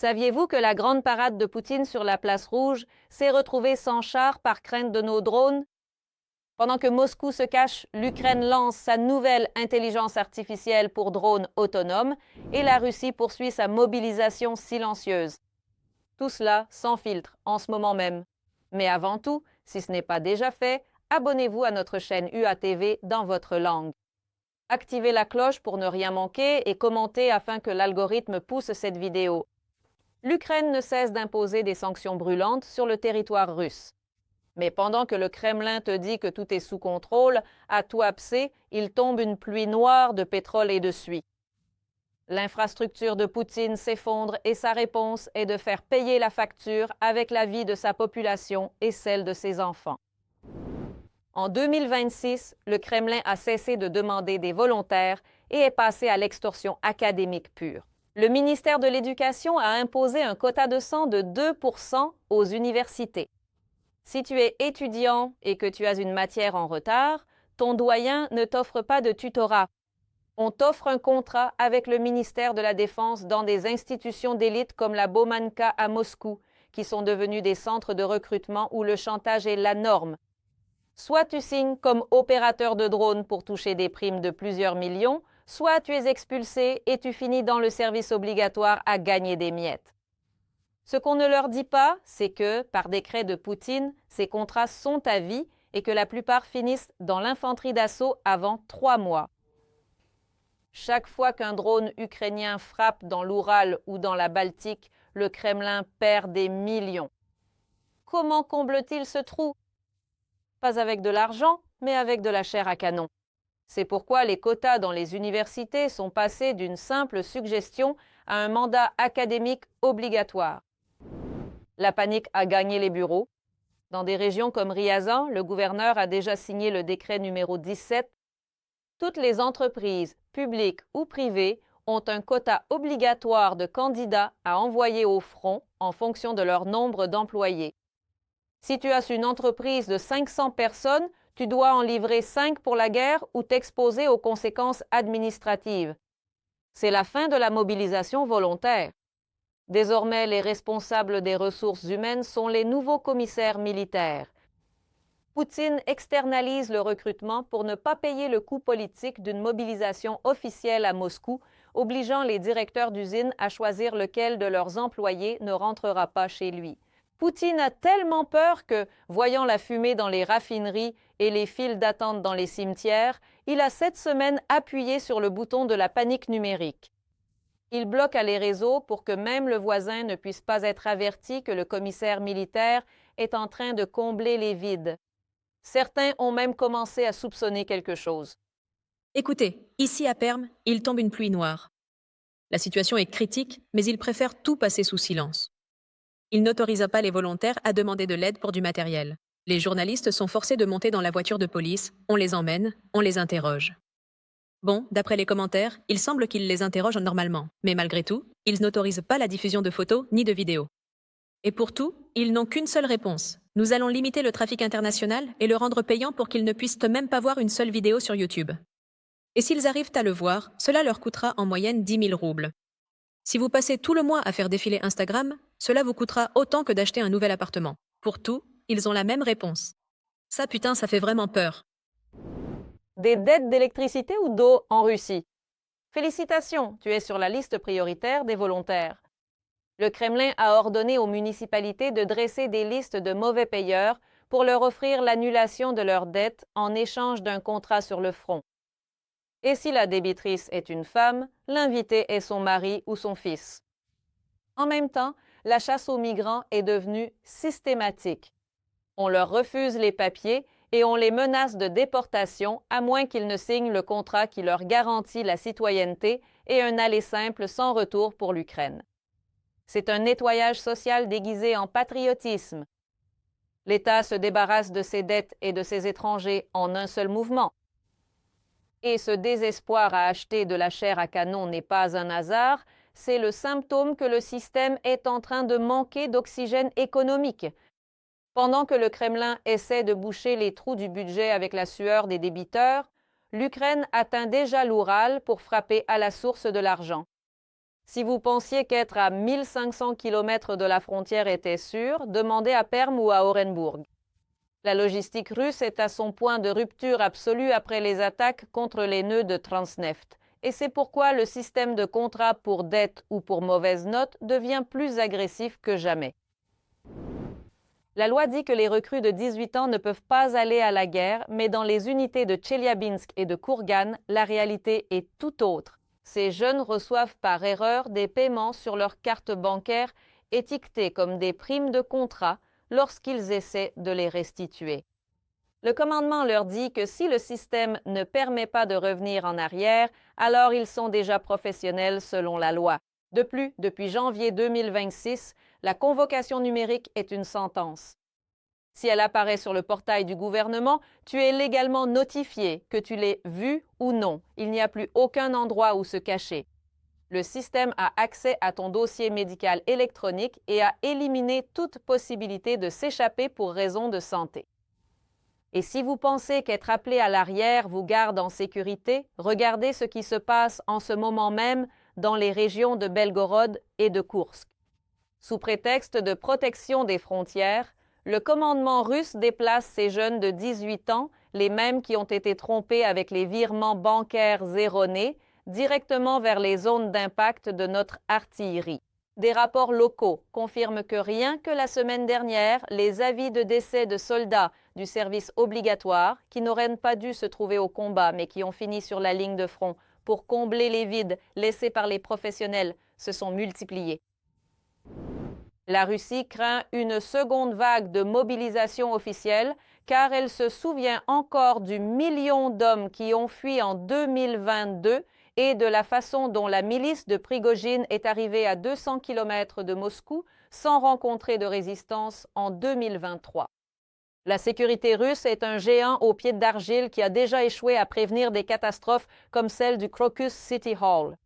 Saviez-vous que la grande parade de Poutine sur la place rouge s'est retrouvée sans char par crainte de nos drones? Pendant que Moscou se cache, l'Ukraine lance sa nouvelle intelligence artificielle pour drones autonomes et la Russie poursuit sa mobilisation silencieuse. Tout cela sans filtre en ce moment même. Mais avant tout, si ce n'est pas déjà fait, abonnez-vous à notre chaîne UATV dans votre langue. Activez la cloche pour ne rien manquer et commentez afin que l'algorithme pousse cette vidéo. L'Ukraine ne cesse d'imposer des sanctions brûlantes sur le territoire russe. Mais pendant que le Kremlin te dit que tout est sous contrôle, à Tuapse, il tombe une pluie noire de pétrole et de suie. L'infrastructure de Poutine s'effondre et sa réponse est de faire payer la facture avec la vie de sa population et celle de ses enfants. En 2026, le Kremlin a cessé de demander des volontaires et est passé à l'extorsion académique pure. Le ministère de l'Éducation a imposé un quota de sang de 2% aux universités. Si tu es étudiant et que tu as une matière en retard, ton doyen ne t'offre pas de tutorat. On t'offre un contrat avec le ministère de la Défense dans des institutions d'élite comme la Baumanka à Moscou, qui sont devenues des centres de recrutement où le chantage est la norme. Soit tu signes comme opérateur de drone pour toucher des primes de plusieurs millions, soit tu es expulsé et tu finis dans le service obligatoire à gagner des miettes. Ce qu'on ne leur dit pas, c'est que, par décret de Poutine, ces contrats sont à vie et que la plupart finissent dans l'infanterie d'assaut avant 3 mois. Chaque fois qu'un drone ukrainien frappe dans l'Oural ou dans la Baltique, le Kremlin perd des millions. Comment comble-t-il ce trou? Pas avec de l'argent, mais avec de la chair à canon. C'est pourquoi les quotas dans les universités sont passés d'une simple suggestion à un mandat académique obligatoire. La panique a gagné les bureaux. Dans des régions comme Ryazan, le gouverneur a déjà signé le décret numéro 17. Toutes les entreprises, publiques ou privées, ont un quota obligatoire de candidats à envoyer au front en fonction de leur nombre d'employés. Si tu as une entreprise de 500 personnes, tu dois en livrer 5 pour la guerre ou t'exposer aux conséquences administratives. C'est la fin de la mobilisation volontaire. Désormais, les responsables des ressources humaines sont les nouveaux commissaires militaires. Poutine externalise le recrutement pour ne pas payer le coût politique d'une mobilisation officielle à Moscou, obligeant les directeurs d'usines à choisir lequel de leurs employés ne rentrera pas chez lui. Poutine a tellement peur que, voyant la fumée dans les raffineries et les files d'attente dans les cimetières, il a cette semaine appuyé sur le bouton de la panique numérique. Il bloque les réseaux pour que même le voisin ne puisse pas être averti que le commissaire militaire est en train de combler les vides. Certains ont même commencé à soupçonner quelque chose. Écoutez, ici à Perm, il tombe une pluie noire. La situation est critique, mais il préfère tout passer sous silence. Il n'autorisa pas les volontaires à demander de l'aide pour du matériel. Les journalistes sont forcés de monter dans la voiture de police, on les emmène, on les interroge. Bon, d'après les commentaires, il semble qu'ils les interrogent normalement, mais malgré tout, ils n'autorisent pas la diffusion de photos ni de vidéos. Et pour tout, ils n'ont qu'une seule réponse. Nous allons limiter le trafic international et le rendre payant pour qu'ils ne puissent même pas voir une seule vidéo sur YouTube. Et s'ils arrivent à le voir, cela leur coûtera en moyenne 10 000 roubles. Si vous passez tout le mois à faire défiler Instagram, cela vous coûtera autant que d'acheter un nouvel appartement. Pour tout, ils ont la même réponse. Ça putain, ça fait vraiment peur. Des dettes d'électricité ou d'eau en Russie? Félicitations, tu es sur la liste prioritaire des volontaires. Le Kremlin a ordonné aux municipalités de dresser des listes de mauvais payeurs pour leur offrir l'annulation de leurs dettes en échange d'un contrat sur le front. Et si la débitrice est une femme, l'invité est son mari ou son fils. En même temps, la chasse aux migrants est devenue systématique. On leur refuse les papiers et on les menace de déportation à moins qu'ils ne signent le contrat qui leur garantit la citoyenneté et un aller simple sans retour pour l'Ukraine. C'est un nettoyage social déguisé en patriotisme. L'État se débarrasse de ses dettes et de ses étrangers en un seul mouvement. Et ce désespoir à acheter de la chair à canon n'est pas un hasard, c'est le symptôme que le système est en train de manquer d'oxygène économique. Pendant que le Kremlin essaie de boucher les trous du budget avec la sueur des débiteurs, l'Ukraine atteint déjà l'Oural pour frapper à la source de l'argent. Si vous pensiez qu'être à 1500 km de la frontière était sûr, demandez à Perm ou à Orenburg. La logistique russe est à son point de rupture absolue après les attaques contre les nœuds de Transneft. Et c'est pourquoi le système de contrat pour dette ou pour mauvaise note devient plus agressif que jamais. La loi dit que les recrues de 18 ans ne peuvent pas aller à la guerre, mais dans les unités de Tcheliabinsk et de Kourgan, la réalité est tout autre. Ces jeunes reçoivent par erreur des paiements sur leur carte bancaire étiquetés comme des primes de contrat lorsqu'ils essaient de les restituer. Le commandement leur dit que si le système ne permet pas de revenir en arrière, alors ils sont déjà professionnels selon la loi. De plus, depuis janvier 2026, la convocation numérique est une sentence. Si elle apparaît sur le portail du gouvernement, tu es légalement notifié que tu l'aies vue ou non. Il n'y a plus aucun endroit où se cacher. Le système a accès à ton dossier médical électronique et a éliminé toute possibilité de s'échapper pour raison de santé. Et si vous pensez qu'être appelé à l'arrière vous garde en sécurité, regardez ce qui se passe en ce moment même dans les régions de Belgorod et de Koursk. Sous prétexte de protection des frontières, le commandement russe déplace ces jeunes de 18 ans, les mêmes qui ont été trompés avec les virements bancaires erronés, directement vers les zones d'impact de notre artillerie. Des rapports locaux confirment que rien que la semaine dernière, les avis de décès de soldats du service obligatoire, qui n'auraient pas dû se trouver au combat mais qui ont fini sur la ligne de front pour combler les vides laissés par les professionnels, se sont multipliés. La Russie craint une seconde vague de mobilisation officielle car elle se souvient encore du million d'hommes qui ont fui en 2022 et de la façon dont la milice de Prigojine est arrivée à 200 km de Moscou sans rencontrer de résistance en 2023. La sécurité russe est un géant aux pieds d'argile qui a déjà échoué à prévenir des catastrophes comme celle du Crocus City Hall.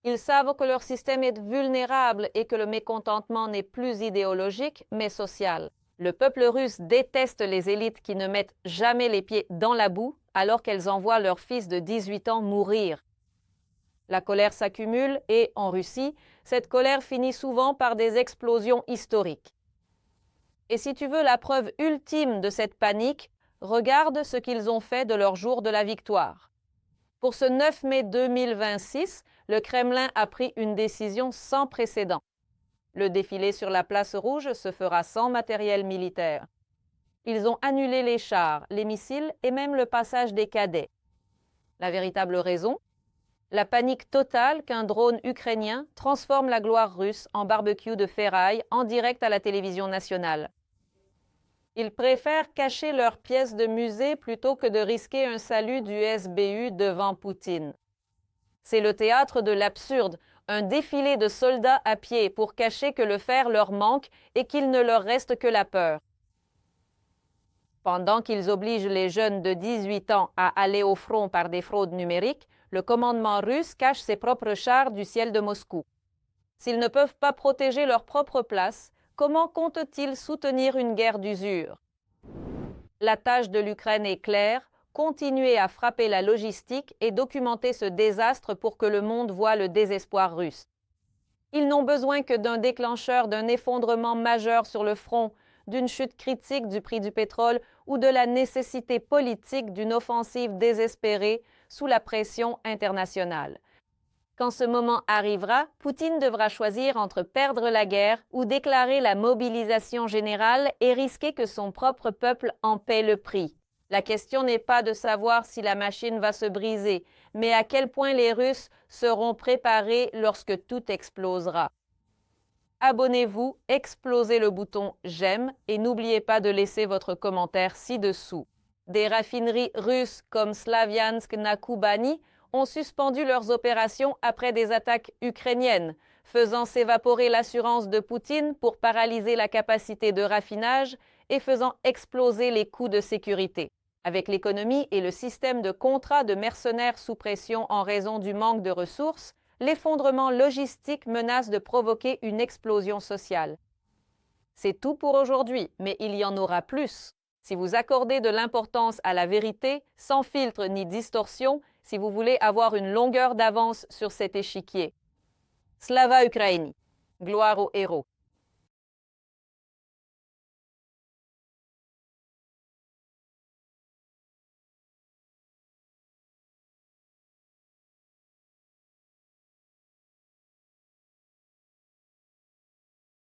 Ils savent que leur système est vulnérable et que le mécontentement n'est plus idéologique, mais social. Le peuple russe déteste les élites qui ne mettent jamais les pieds dans la boue alors qu'elles envoient leurs fils de 18 ans mourir. La colère s'accumule et, en Russie, cette colère finit souvent par des explosions historiques. Et si tu veux la preuve ultime de cette panique, regarde ce qu'ils ont fait de leur jour de la victoire. Pour ce 9 mai 2026, le Kremlin a pris une décision sans précédent. Le défilé sur la place rouge se fera sans matériel militaire. Ils ont annulé les chars, les missiles et même le passage des cadets. La véritable raison ? La panique totale qu'un drone ukrainien transforme la gloire russe en barbecue de ferraille en direct à la télévision nationale. Ils préfèrent cacher leurs pièces de musée plutôt que de risquer un salut du SBU devant Poutine. C'est le théâtre de l'absurde, un défilé de soldats à pied pour cacher que le fer leur manque et qu'il ne leur reste que la peur. Pendant qu'ils obligent les jeunes de 18 ans à aller au front par des fraudes numériques, le commandement russe cache ses propres chars du ciel de Moscou. S'ils ne peuvent pas protéger leur propre place, comment comptent-ils soutenir une guerre d'usure? La tâche de l'Ukraine est claire, continuer à frapper la logistique et documenter ce désastre pour que le monde voie le désespoir russe. Ils n'ont besoin que d'un déclencheur d'un effondrement majeur sur le front, d'une chute critique du prix du pétrole ou de la nécessité politique d'une offensive désespérée sous la pression internationale. Quand ce moment arrivera, Poutine devra choisir entre perdre la guerre ou déclarer la mobilisation générale et risquer que son propre peuple en paie le prix. La question n'est pas de savoir si la machine va se briser, mais à quel point les Russes seront préparés lorsque tout explosera. Abonnez-vous, explosez le bouton « J'aime » et n'oubliez pas de laisser votre commentaire ci-dessous. Des raffineries russes comme Slaviansk na Kubani ont suspendu leurs opérations après des attaques ukrainiennes, faisant s'évaporer l'assurance de Poutine pour paralyser la capacité de raffinage et faisant exploser les coûts de sécurité. Avec l'économie et le système de contrats de mercenaires sous pression en raison du manque de ressources, l'effondrement logistique menace de provoquer une explosion sociale. C'est tout pour aujourd'hui, mais il y en aura plus. Si vous accordez de l'importance à la vérité, sans filtre ni distorsion, si vous voulez avoir une longueur d'avance sur cet échiquier. Slava Ukraini. Gloire aux héros.